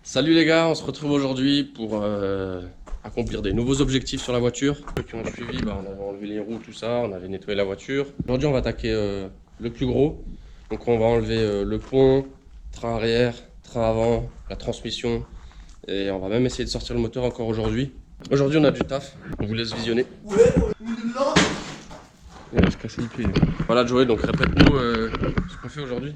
Salut les gars, on se retrouve aujourd'hui pour accomplir des nouveaux objectifs sur la voiture. Ceux qui ont suivi, on avait enlevé les roues, tout ça, on avait nettoyé la voiture. Aujourd'hui on va attaquer le plus gros. Donc on va enlever le pont, train arrière, train avant, la transmission. Et on va même essayer de sortir le moteur encore aujourd'hui. Aujourd'hui on a du taf, on vous laisse visionner. Il va se casser le pied. Voilà Joël, donc répète-nous ce qu'on fait aujourd'hui.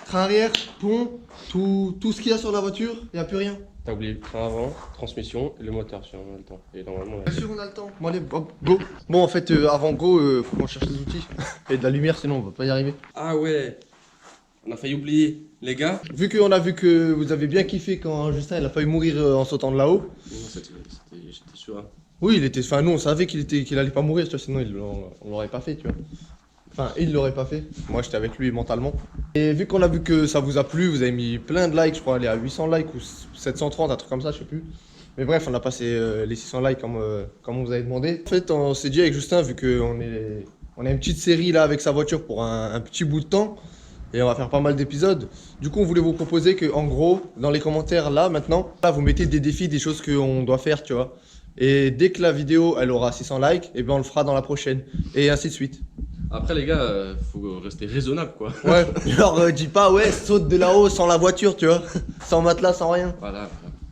Train arrière, pont, tout ce qu'il y a sur la voiture, il n'y a plus rien. T'as oublié le train avant, transmission et le moteur si on a le temps. Et normalement, Bien sûr on a le temps. Bon allez, hop, go. Bon en fait avant go, faut qu'on cherche les outils. Et de la lumière sinon on va pas y arriver. Ah ouais, on a failli oublier les gars. Vu qu'on a vu que vous avez bien kiffé quand Justin il a failli mourir en sautant de là-haut. J'étais sûr. Hein. Oui il était, enfin nous on savait qu'il allait pas mourir, tu vois, sinon on l'aurait pas fait tu vois. Enfin il l'aurait pas fait, moi j'étais avec lui mentalement. Et vu qu'on a vu que ça vous a plu, vous avez mis plein de likes, je crois aller à 800 likes ou 730, un truc comme ça, je sais plus. Mais bref on a passé les 600 likes comme on vous avait demandé. En fait on s'est dit avec Justin, vu qu'on a une petite série là avec sa voiture pour un petit bout de temps, et on va faire pas mal d'épisodes. Du coup on voulait vous proposer que en gros, dans les commentaires là maintenant, là vous mettez des défis, des choses qu'on doit faire tu vois. Et dès que la vidéo elle aura 600 likes, et ben on le fera dans la prochaine. Et ainsi de suite. Après les gars, faut rester raisonnable quoi. Ouais, genre dis pas ouais saute de là-haut sans la voiture tu vois. Sans matelas, sans rien. Voilà,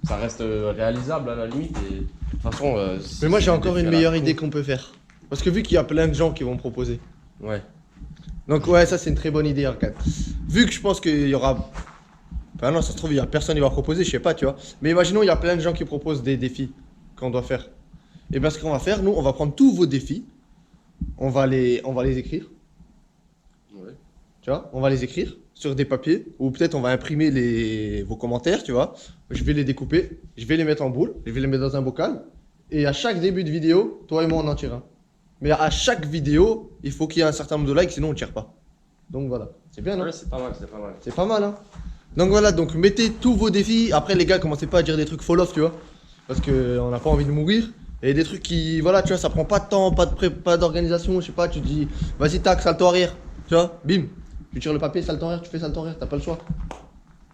ça reste réalisable à la limite et de toute façon... Mais moi j'ai encore une meilleure idée qu'on peut faire. Parce que vu qu'il y a plein de gens qui vont me proposer. Ouais. Donc ouais ça c'est une très bonne idée Arcade. Vu que je pense qu'il y aura... Enfin non ça se trouve il y a personne qui va proposer, je sais pas tu vois. Mais imaginons il y a plein de gens qui proposent des défis qu'on doit faire. Et bien ce qu'on va faire, nous on va prendre tous vos défis. On va les écrire. Ouais. Tu vois, on va les écrire sur des papiers. Ou peut-être on va imprimer vos commentaires, tu vois. Je vais les découper, je vais les mettre en boule, je vais les mettre dans un bocal. Et à chaque début de vidéo, toi et moi on en tire un. Mais à chaque vidéo, il faut qu'il y ait un certain nombre de likes, sinon on tire pas. Donc voilà, c'est bien non? Ouais, c'est pas mal, c'est pas mal. C'est pas mal hein. Donc voilà, donc mettez tous vos défis. Après les gars, commencez pas à dire des trucs fall off, tu vois. Parce qu'on n'a pas envie de mourir. Et des trucs qui, voilà, tu vois, ça prend pas de temps, pas d'organisation, je sais pas, tu te dis, vas-y, tac, salto arrière, tu vois, bim, tu tires le papier, salto arrière, tu fais salto arrière, t'as pas le choix.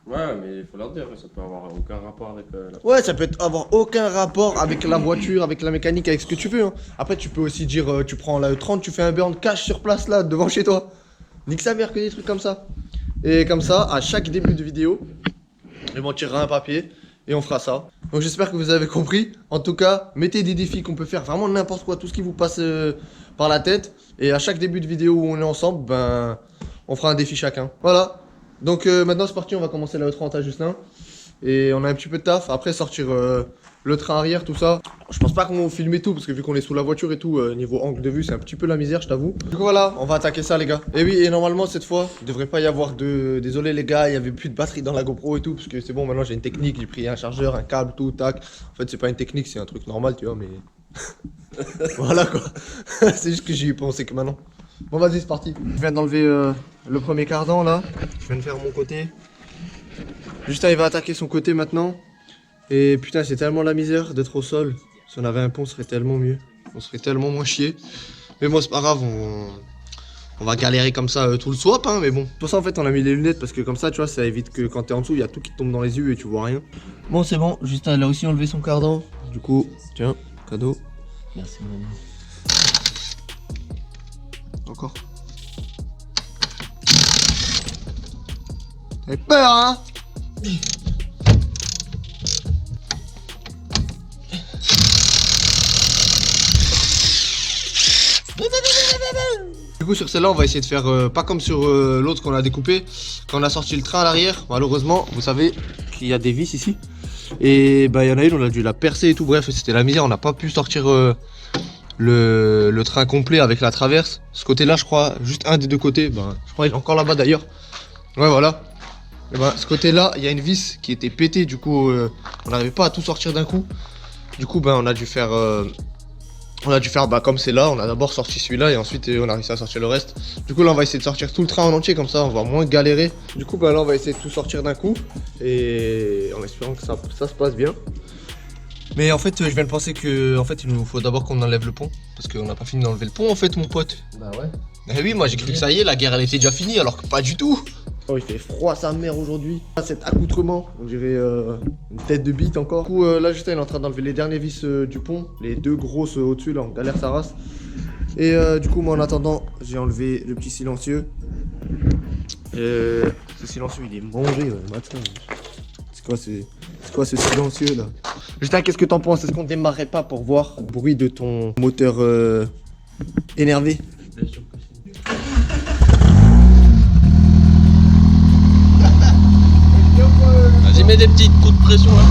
Ouais, mais il faut leur dire, ça peut avoir aucun rapport avec la... Ouais, ça peut avoir aucun rapport avec la voiture, avec la mécanique, avec ce que tu veux. Hein. Après, tu peux aussi dire, tu prends la E30, tu fais un burn cash sur place là, devant chez toi. Nique sa mère que des trucs comme ça. Et comme ça, à chaque début de vidéo, je m'en tirerai un papier. Et on fera ça. Donc j'espère que vous avez compris. En tout cas, mettez des défis qu'on peut faire, vraiment n'importe quoi, tout ce qui vous passe par la tête. Et à chaque début de vidéo où on est ensemble, ben on fera un défi chacun. Voilà. Donc maintenant c'est parti, on va commencer la E30 à Justin. Et on a un petit peu de taf. Après sortir le train arrière, tout ça. Je pense pas qu'on va filmer tout, parce que vu qu'on est sous la voiture et tout, niveau angle de vue, c'est un petit peu la misère, je t'avoue. Du coup voilà, on va attaquer ça les gars. Et oui, et normalement cette fois, il devrait pas y avoir de... Désolé les gars, il y avait plus de batterie dans la GoPro et tout, parce que c'est bon, maintenant j'ai une technique, j'ai pris un chargeur, un câble, tout, tac. En fait c'est pas une technique, c'est un truc normal, tu vois, mais... Voilà quoi. C'est juste que j'y ai pensé que maintenant. Bon vas-y, c'est parti. Je viens d'enlever le premier cardan là. Je viens de faire mon côté. Justin il va attaquer son côté maintenant. Et putain, c'est tellement la misère d'être au sol. Si on avait un pont, ce serait tellement mieux. On serait tellement moins chier. Mais bon, c'est pas grave, on va galérer comme ça tout le swap, hein, mais bon. Pour ça, en fait, on a mis les lunettes parce que comme ça, tu vois, ça évite que quand t'es en dessous, il y a tout qui te tombe dans les yeux et tu vois rien. Bon, c'est bon. Justin, il a aussi enlevé son cardan. Du coup, tiens, cadeau. Merci maman. Encore. T'avais peur, hein? Du coup sur celle-là on va essayer de faire pas comme sur l'autre qu'on a découpé. Quand on a sorti le train à l'arrière, malheureusement vous savez qu'il y a des vis ici. Et bah il y en a une, on a dû la percer et tout, bref c'était la misère, on n'a pas pu sortir le train complet avec la traverse. Ce côté là je crois, juste un des deux côtés, bah, je crois il est encore là-bas d'ailleurs. Ouais voilà. Et bah ce côté là il y a une vis qui était pétée, du coup on n'arrivait pas à tout sortir d'un coup. Du coup bah on a dû faire bah comme c'est là, on a d'abord sorti celui-là et ensuite on a réussi à sortir le reste. Du coup là on va essayer de sortir tout le train en entier, comme ça on va moins galérer. Du coup bah là on va essayer de tout sortir d'un coup et en espérant que ça se passe bien. Mais en fait je viens de penser que en fait il nous faut d'abord qu'on enlève le pont, parce qu'on n'a pas fini d'enlever le pont en fait mon pote. Bah ouais. Eh oui, moi j'ai cru que ça y est, la guerre elle était déjà finie alors que pas du tout. Oh, il fait froid sa mère aujourd'hui. Cet accoutrement, on dirait une tête de bite encore. Du coup, là, Justin, il est en train d'enlever les derniers vis du pont. Les deux grosses au-dessus, là, on galère sa race. Et du coup, moi, en attendant, j'ai enlevé le petit silencieux. Ce silencieux, il est mangé, le matin. C'est quoi ce silencieux, là? Justin, qu'est-ce que t'en penses? Est-ce qu'on démarrait pas pour voir le bruit de ton moteur énervé? Bien sûr que si. Vas-y, mets des petits coups de pression là.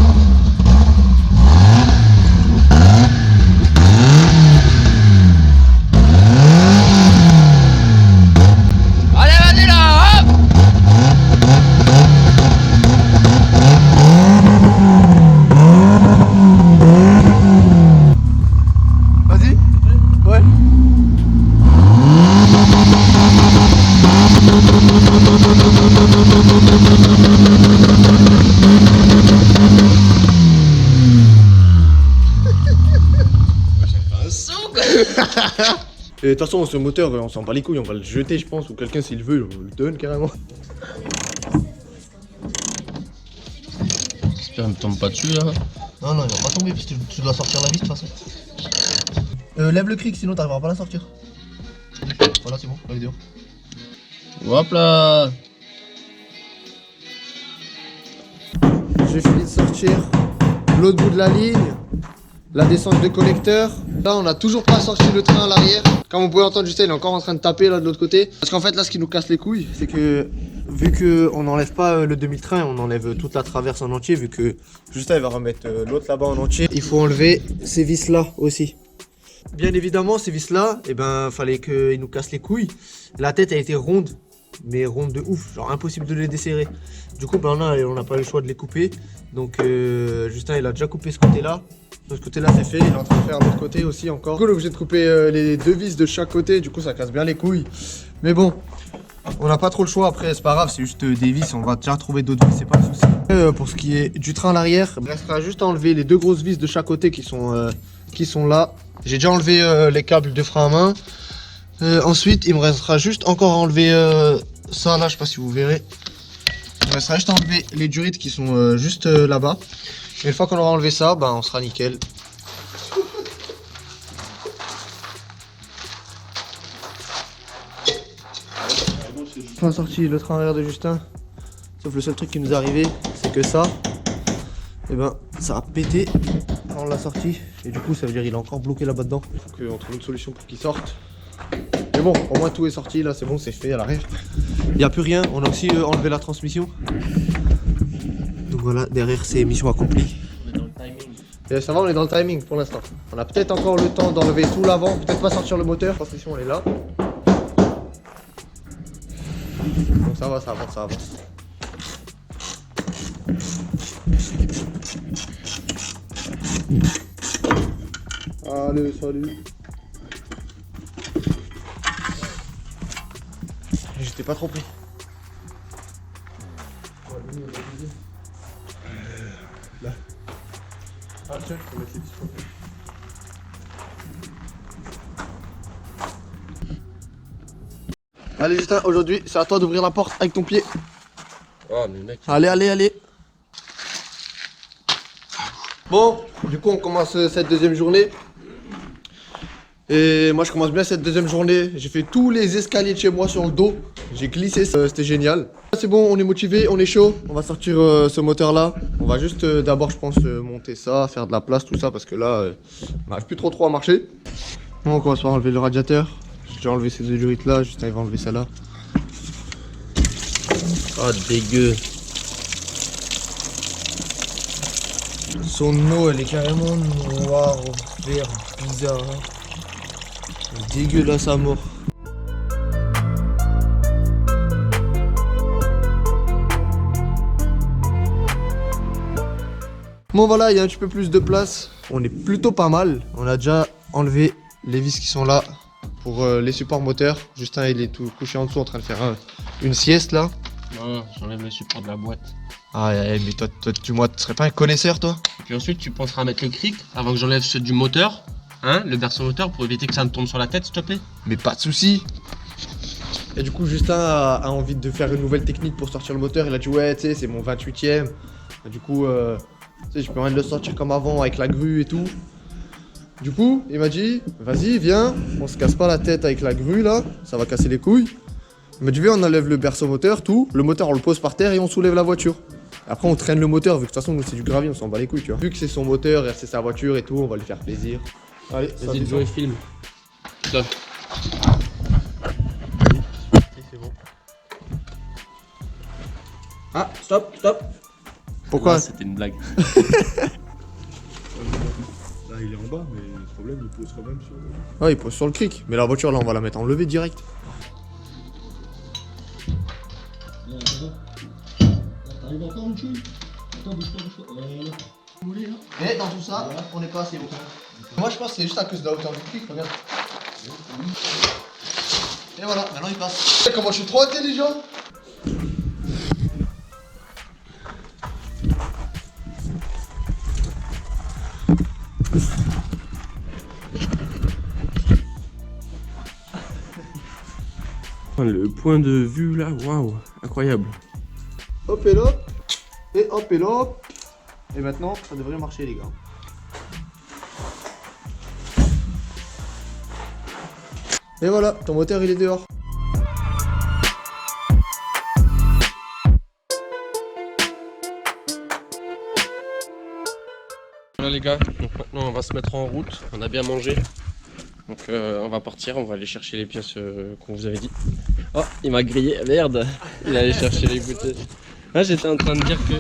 Allez, vas-y là, hop! Vas-y. Ouais. Et de toute façon, ce moteur, on s'en bat les couilles, on va le jeter, je pense, ou quelqu'un, s'il veut, le donne carrément. J'espère qu'il me tombe pas dessus là. Non, non, il va pas tomber, parce que tu dois sortir la vis de toute façon. Lève le cric, sinon t'arriveras pas à la sortir. Voilà, c'est bon, la vidéo. Hop là. J'ai fini de sortir l'autre bout de la ligne, la descente de collecteur. Là, on n'a toujours pas sorti le train à l'arrière. Comme vous pouvez entendre, Justin, il est encore en train de taper là de l'autre côté. Parce qu'en fait, là, ce qui nous casse les couilles, c'est que vu qu'on n'enlève pas le demi-train, on enlève toute la traverse en entier. Vu que Justin, il va remettre l'autre là-bas en entier. Il faut enlever ces vis là aussi. Bien évidemment, ces vis là, eh ben, fallait qu'ils nous cassent les couilles. La tête a été ronde, mais ronde de ouf, genre impossible de les desserrer. Du coup, ben, on n'a pas eu le choix de les couper. Donc, Justin, il a déjà coupé ce côté-là. De ce côté-là, c'est fait. Il est en train de faire l'autre côté aussi encore. Du coup, on est obligé de couper les deux vis de chaque côté. Du coup, ça casse bien les couilles. Mais bon, on n'a pas trop le choix. Après, c'est pas grave, c'est juste des vis. On va déjà trouver d'autres vis, c'est pas le souci. Pour ce qui est du train à l'arrière, il restera juste à enlever les deux grosses vis de chaque côté qui sont là. J'ai déjà enlevé les câbles de frein à main. Ensuite, il me restera juste encore à enlever ça là, je sais pas si vous verrez. Il me restera juste à enlever les durites qui sont juste là-bas. Et une fois qu'on aura enlevé ça, bah, on sera nickel. Enfin sorti le train arrière de Justin. Sauf le seul truc qui nous est arrivé, c'est que ça, et ben ça a pété quand on l'a sorti. Et du coup ça veut dire qu'il est encore bloqué là-bas dedans. Il faut qu'on trouve une solution pour qu'il sorte. Mais bon, au moins tout est sorti là, c'est bon, c'est fait à l'arrière. Il n'y a plus rien, on a aussi enlevé la transmission. Donc voilà, derrière c'est mission accomplie. On est dans le timing. Et ça va, on est dans le timing pour l'instant. On a peut-être encore le temps d'enlever tout l'avant, peut-être pas sortir le moteur, la transmission elle est là. Donc ça va, ça avance, ça avance. Allez, salut. J'étais pas trompé. Là. Ah tiens, je peux mettre les vis. Allez Justin, aujourd'hui c'est à toi d'ouvrir la porte avec ton pied. Oh mais mec. Allez, allez, allez. Bon, du coup on commence cette deuxième journée. Et moi je commence bien cette deuxième journée. J'ai fait tous les escaliers de chez moi sur le dos. J'ai glissé, c'était génial. C'est bon, on est motivé, on est chaud. On va sortir ce moteur là. On va juste d'abord je pense monter ça, faire de la place, tout ça. Parce que là, on n'arrive plus trop à marcher. Bon, on commence par enlever le radiateur. J'ai déjà enlevé ces deux durites là, Justin il va enlever ça là. Oh dégueu. Son eau elle est carrément noire, vert, bizarre. Hein. Dégueulasse à mort. Bon voilà, il y a un petit peu plus de place. On est plutôt pas mal. On a déjà enlevé les vis qui sont là pour les supports moteurs. Justin il est tout couché en dessous en train de faire une sieste là. Non, j'enlève le support de la boîte. Ah mais toi tu serais pas un connaisseur toi? Et puis ensuite tu penseras à mettre le cric avant que j'enlève ceux du moteur. Hein, le berceau moteur pour éviter que ça me tombe sur la tête s'il te plaît. Mais pas de soucis. Et du coup, Justin a envie de faire une nouvelle technique pour sortir le moteur. Il a dit, ouais, tu sais, c'est mon 28ème. Et du coup, tu sais, je peux rien de le sortir comme avant avec la grue et tout. Du coup, il m'a dit, vas-y, viens, on se casse pas la tête avec la grue là, ça va casser les couilles. Il m'a dit, viens, on enlève le berceau moteur, tout. Le moteur, on le pose par terre et on soulève la voiture. Après, on traîne le moteur, vu que de toute façon, nous, c'est du gravier, on s'en bat les couilles, tu vois. Vu que c'est son moteur et c'est sa voiture et tout, on va lui faire plaisir. Allez, Vas-y, Joe, filme. Stop. C'est bon. Ah, stop, stop. Pourquoi? Ah, c'était une blague. Là, il est en bas, mais le problème, il pose quand même sur le... Ouais, il pose sur le cric. Mais la voiture, là, on va la mettre enlevée direct. T'arrives encore une chouille? Attends, bouge pas. Et dans tout ça, on n'est pas assez haut. Moi, je pense que c'est juste à cause de la hauteur du cric, regarde. Et voilà, maintenant il passe. Comment je suis trop intelligent. Le point de vue là, waouh, incroyable. Hop et hop. Et hop et hop. Et maintenant, ça devrait marcher, les gars. Et voilà, ton moteur il est dehors. Voilà les gars, donc maintenant on va se mettre en route, on a bien mangé. Donc on va partir, on va aller chercher les pièces qu'on vous avait dit. Oh, il m'a grillé, merde. Il allait chercher les bouteilles. Ah, j'étais en train de dire que...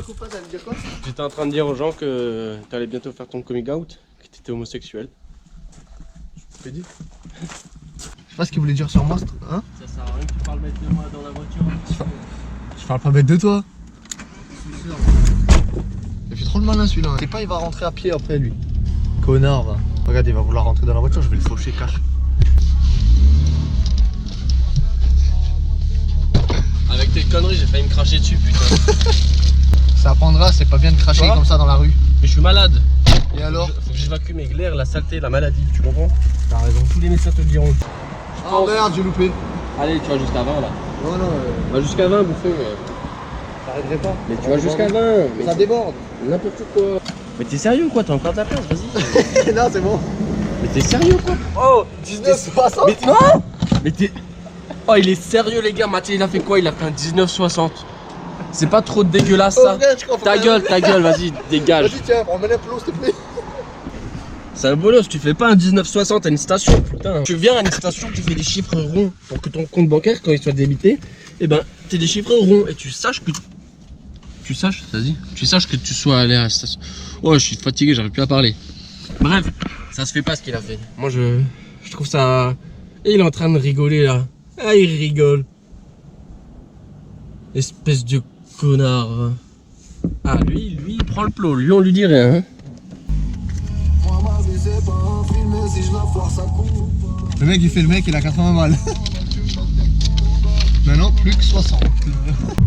J'étais en train de dire aux gens que tu allais bientôt faire ton coming out, que tu étais homosexuel. Je dit. Je sais pas ce qu'il voulait dire sur moi, hein. Ça sert à rien que tu parles bête de moi dans la voiture. Je parle pas bête de toi. Il fait trop le malin celui-là. C'est pas, il va rentrer à pied après lui. Connard va. Regarde, il va vouloir rentrer dans la voiture, je vais le faucher cash. Avec tes conneries, j'ai failli me cracher dessus, putain. Ça apprendra, c'est pas bien de cracher Quoi comme ça dans la rue. Mais je suis malade. Et alors? Faut que j'évacue mes glaires, la saleté, la maladie, tu comprends? T'as raison. Tous les médecins te le diront. Oh merde, j'ai loupé. Allez, tu vas jusqu'à 20 là. Non, non, Va jusqu'à 20, bouffon. t'arrêterais pas. Mais tu vas jusqu'à 20. Mais Ça déborde. n'importe quoi. Mais t'es sérieux quoi? T'as encore de la place, vas-y. Non, c'est bon. Mais t'es sérieux quoi? Oh, 19,60. Mais non! Mais t'es... Oh, il est sérieux les gars, Mathieu il a fait quoi? Il a fait un 19,60. C'est pas trop dégueulasse ça? Ta gueule, vas-y, dégage. Vas-y, tiens, ramène un plomb s'il te plaît. C'est un bolos, tu fais pas un 19,60 à une station, putain. Tu viens à une station, tu fais des chiffres ronds pour que ton compte bancaire, quand il soit débité, eh ben, t'es des chiffres ronds et tu saches que... Tu saches, vas-y. Tu saches que tu sois allé à la station. Oh, je suis fatigué, j'arrive plus à parler. Bref, ça se fait pas ce qu'il a fait. Moi, je trouve ça... Et il est en train de rigoler là. Ah, il rigole. Espèce de connard. Ah, lui, il prend le plot. Lui, on lui dit rien. Hein. Le mec il fait le mec, il a 80 balles. Maintenant plus que 60.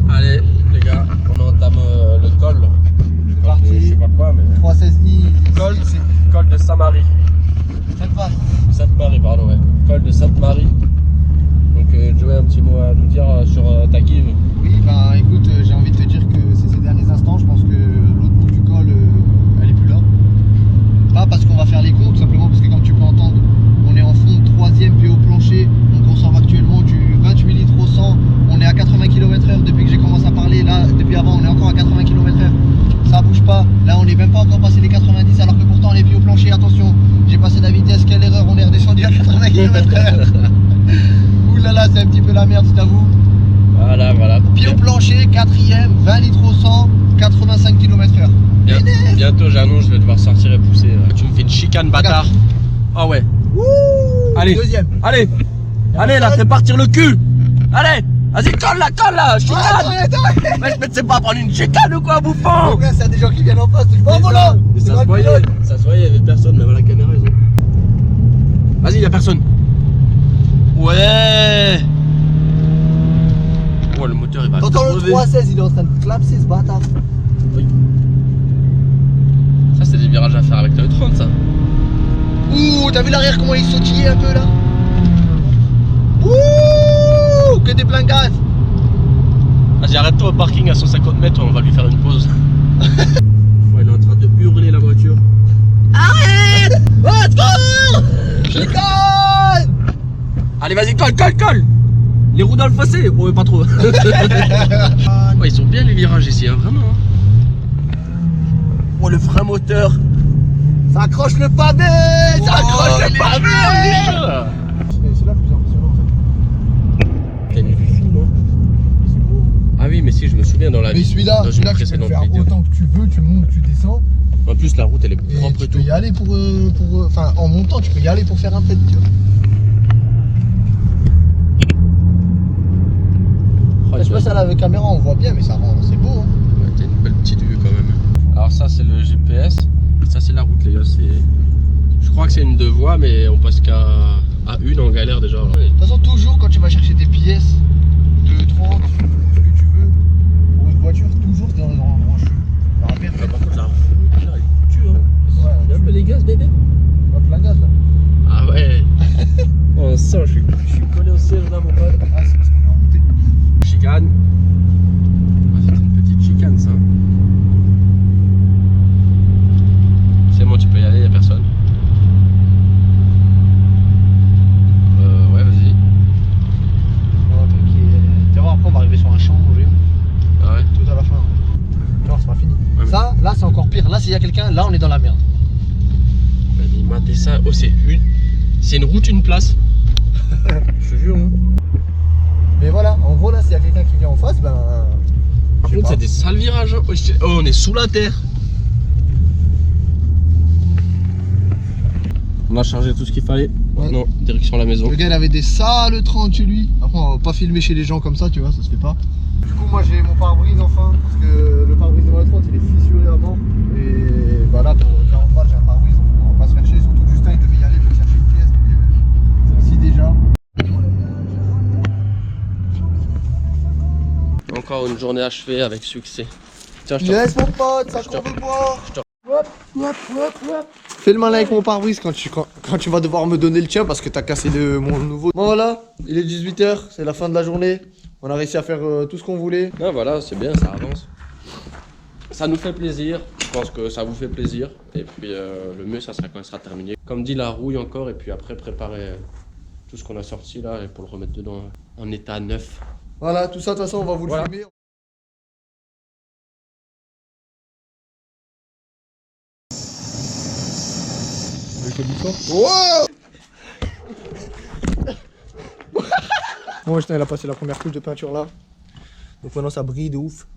Allez, les gars, on entame le col. C'est parti. Je sais pas quoi, mais... 316i. Col de Saint-Marie. Sainte-Marie. Sainte-Marie, pardon, ouais. Col de Sainte-Marie. Donc, Joey, un petit mot à nous dire sur ta give. Oui, bah écoute, j'ai envie de te dire que c'est ces derniers instants, je pense que l'autre bout du col, elle est plus là. Pas parce qu'on va faire les comptes, tout simplement parce que comme tu peux entendre, on est en fond de 3ème PO plancher, on consomme actuellement du 28 litres au 100, on est à 80 km/h depuis que j'ai commencé à parler, là, depuis avant, on est encore à 80 km/h, ça bouge pas, là on n'est même pas encore passé les 90 alors que pourtant les PO plancher, attention, j'ai passé la vitesse, quelle erreur, on est redescendu à 80 km/h. Oulala, c'est un petit peu la merde, je t'avoue. Voilà. Pied au plancher, 4ème, 20 litres au 100, 85 km/h. Bientôt, j'annonce, je vais devoir sortir et pousser. Tu me fais une chicane, bâtard. Ah ouais. Ouh, Allez. 2ème. Allez, là, fais partir le cul. Allez, vas-y, colle là, chicane. Attends. Mais je me sais pas prendre une chicane ou quoi, bouffon. Regarde, c'est des gens qui viennent en face, touche pas au volant. Mais C'est ça pas se le voyait, pilote. il y avait personne, même à la caméra, ils ont... Vas-y, y'a personne. Ouais. Oh, le moteur, il va T'entends le crever. 316, il est en train de clapser ce bâtard. Oui. Ça, c'est des virages à faire avec la E30, ça. Ouh, t'as vu l'arrière comment il sautillait un peu là? Ouh. Wouh, que des pleins gaz. Vas-y, arrête-toi au parking à 150 mètres, on va lui faire une pause. Ouais, il est en train de hurler la voiture. Arrête. Let's go. Je déconne. Allez, vas-y, colle. Les roues dans le fossé. Ouais, pas trop. Ouais, ils sont bien les virages ici, hein, vraiment. Oh, le frein moteur. Ça accroche le pavé. Ça accroche le pavé. C'est là le plus impressionnant. T'as une vue fou, non? Ah oui, mais si, je me souviens dans la Mais celui-là, dans une celui-là tu peux le précédente faire vidéo. autant que tu veux, tu montes, tu descends. En plus, la route, elle est Et propre tu et peux tout. y aller pour enfin, en montant, tu peux y aller pour faire un pet, tu vois. Oh, Je sais pas si à la caméra on voit bien, mais ça rend, c'est beau. Hein. Ouais, t'as une belle petite vue quand même. Alors ça, c'est le GPS. Ça, c'est la route, les gars. Je crois que c'est une 2 voies, mais on passe qu'à une en galère déjà. Ouais. De toute façon, toujours quand tu vas chercher des pièces de 30, ce que tu veux, pour une voiture, toujours c'est dans les endroits chauds. Ah, par contre, la route, elle tue, hein. Ouais, Il y a un peu les gaz, bébé. on va plein gaz là. Ah ouais. Oh, ça, je suis collé au siège là, mon pote. Ah, c'est parce qu'on est en montée. Chicane. Ah, c'est une petite chicane, ça. C'est bon, tu peux y aller, y a personne. Ouais, vas-y. Non, tranquille. Tu vas voir, après on va arriver sur un champ, géant. Ah ouais. Tout à la fin. Non, c'est pas fini. Ouais, mais- Ça, là c'est encore pire. Là, s'il y a quelqu'un, là on est dans la merde. Vas-y, matez ça. Oh, c'est une route, une place. Je te jure, hein. Mais voilà, en gros, là, s'il y a quelqu'un qui vient en face, ben. Par contre, c'est des sales virages. Hein. Oh, on est sous la terre. On a chargé tout ce qu'il fallait. Ouais. Non, direction la maison. Le gars il avait des sales 30 chez lui. Après on va pas filmer chez les gens comme ça, tu vois, ça se fait pas. Du coup moi j'ai mon pare-brise enfin, parce que le pare-brise de la 30 il est fissuré à mort. Et bah là pour 40 balles j'ai un pare-brise, on va pas se faire chier, surtout que Justin il devait y aller pour chercher une pièce. Donc si déjà. Encore une journée achevée avec succès. Tiens, Yes mon pote, ça qu'on veut boire. Fais le malin avec mon pare-brise quand tu vas devoir me donner le tien parce que t'as cassé mon nouveau. Bon voilà, il est 18h, c'est la fin de la journée. On a réussi à faire tout ce qu'on voulait. Ah, voilà, c'est bien, ça avance. Ça nous fait plaisir. Je pense que ça vous fait plaisir. Et puis le mieux, ça sera quand elle sera terminée. Comme dit, la rouille encore. Et puis après, préparer tout ce qu'on a sorti là et pour le remettre dedans en état neuf. Voilà, tout ça de toute façon on va vous le Voilà. filmer. Wow. Bon, Justin, il a passé la première couche de peinture là. Donc maintenant ça brille de ouf.